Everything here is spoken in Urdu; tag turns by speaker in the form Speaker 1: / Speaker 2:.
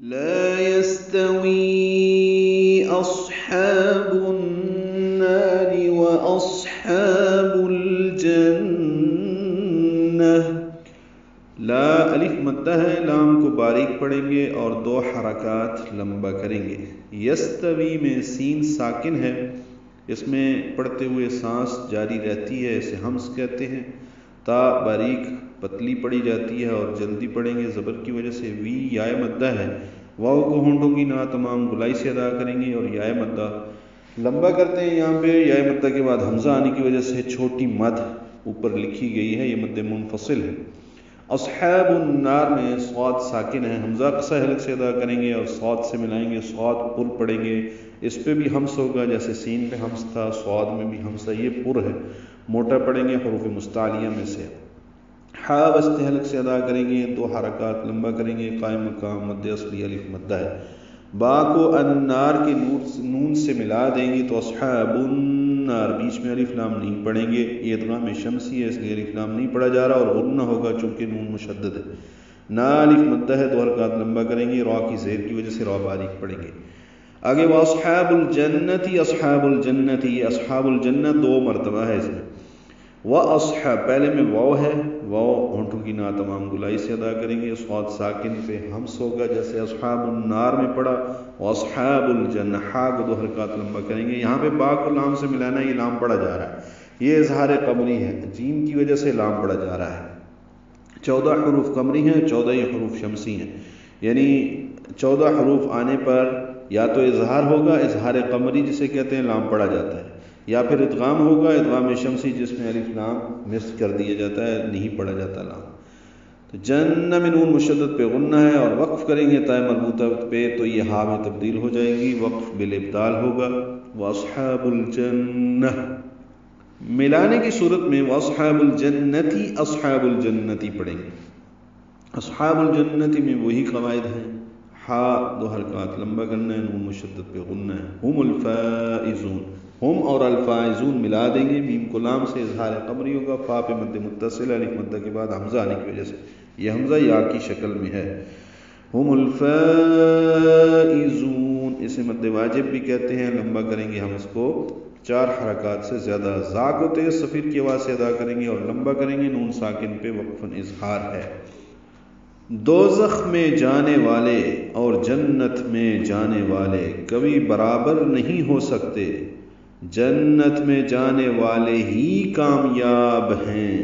Speaker 1: لا يستوي أصحاب النار وأصحاب الجنة. لا الف مدہ ہے، لام کو باریک پڑھیں گے اور دو حرکات لمبا کریں گے. یستوی میں سین ساکن ہے، اس میں پڑھتے ہوئے سانس جاری رہتی ہے، اسے ہمز کہتے ہیں. تا باریک پتلی پڑی جاتی ہے اور جلدی پڑھیں گے زبر کی وجہ سے. وی یائے مدہ ہے، واو کو ہونٹوں کی نا تمام گلائی سے ادا کریں گے اور یائے مدہ لمبا کرتے ہیں. یہاں پہ یائے مدہ کے بعد حمزہ آنے کی وجہ سے چھوٹی مد اوپر لکھی گئی ہے، یہ مد منفصل ہے. اصحاب النار میں صاد ساکن ہے، حمزہ قصہ حلق سے ادا کریں گے اور صاد سے ملائیں گے. صاد پر پڑھیں گے، اس پہ بھی ہمس ہوگا جیسے سین پہ ہمس تھا، صاد میں بھی ہمس ہے. یہ پر ہے، موٹا پڑھیں گے، حروف مستعلیہ میں سے. ہا وسط حلق سے ادا کریں گے، دو حرکات لمبا کریں گے. قائم مقام مد اصلی الف مدہ ہے. با کو النار کے نون سے ملا دیں گے تو اصحاب النار، بیچ میں الف لام نہیں پڑھیں گے. یہ ادغام شمسی ہے، اس لیے الف لام نہیں پڑھا جا رہا اور غنہ ہوگا چونکہ نون مشدد ہے. نا الف مدہ ہے، دو حرکات لمبا کریں گے. را کی زیر کی وجہ سے را باریک پڑھیں گے. آگے وہ اصحاب الجنتی، اصحاب الجنتی، یہ اصحاب الجنت دو مرتبہ ہے اس میں. وہ اصحاب پہلے میں واو ہے، واو ہونٹوں کی نا تمام گلائی سے ادا کریں گے. صاد ساکن پہ ہمس ہوگا جیسے اصحاب النار میں پڑا. واصحاب الجنہ، ہا کو دو حرکات لمبا کریں گے. یہاں پہ با کو لام سے ملانا، یہ لام پڑا جا رہا ہے، یہ اظہار قمری ہے، جیم کی وجہ سے لام پڑا جا رہا ہے. 14 حروف قمری ہیں، 14 ہی حروف شمسی ہیں، یعنی 14 حروف آنے پر یا تو اظہار ہوگا، اظہار قمری جسے کہتے ہیں، لام پڑا جاتا ہے، یا پھر ادغام ہوگا، ادغام شمسی جس میں الف لام مس کر دیا جاتا ہے، نہیں پڑا جاتا لام. تو جن میں نون مشدد پہ غنہ ہے اور وقف کریں گے تائے مربوطہ پہ تو یہ ہا میں تبدیل ہو جائے گی، وقف بالابدال ہوگا. واصحاب الجنہ ملانے کی صورت میں واصحاب الجنتی، اصحاب الجنتی پڑھیں گے. اصحاب الجنتی میں وہی قواعد ہیں، ہا دو حرکات لمبا کرنا ہے، نون مشدد پہ غنہ ہے. ہم الفائزون، ہم اور الفائزون ملا دیں گے، میم کو لام سے اظہار قمری ہوگا. فا پہ مد متصل، الف مدہ کے بعد حمزہ آنے کی وجہ سے یہ حمزہ یا کی شکل میں ہے. ہم الفائزون، اسے مد واجب بھی کہتے ہیں، لمبا کریں گے ہم اس کو 4 حرکات سے زیادہ. زا کو تیز صفیر کی آواز سے ادا کریں گے اور لمبا کریں گے، نون ساکن پہ وقفاً اظہار ہے. دوزخ میں جانے والے اور جنت میں جانے والے کبھی برابر نہیں ہو سکتے، جنت میں جانے والے ہی کامیاب ہیں.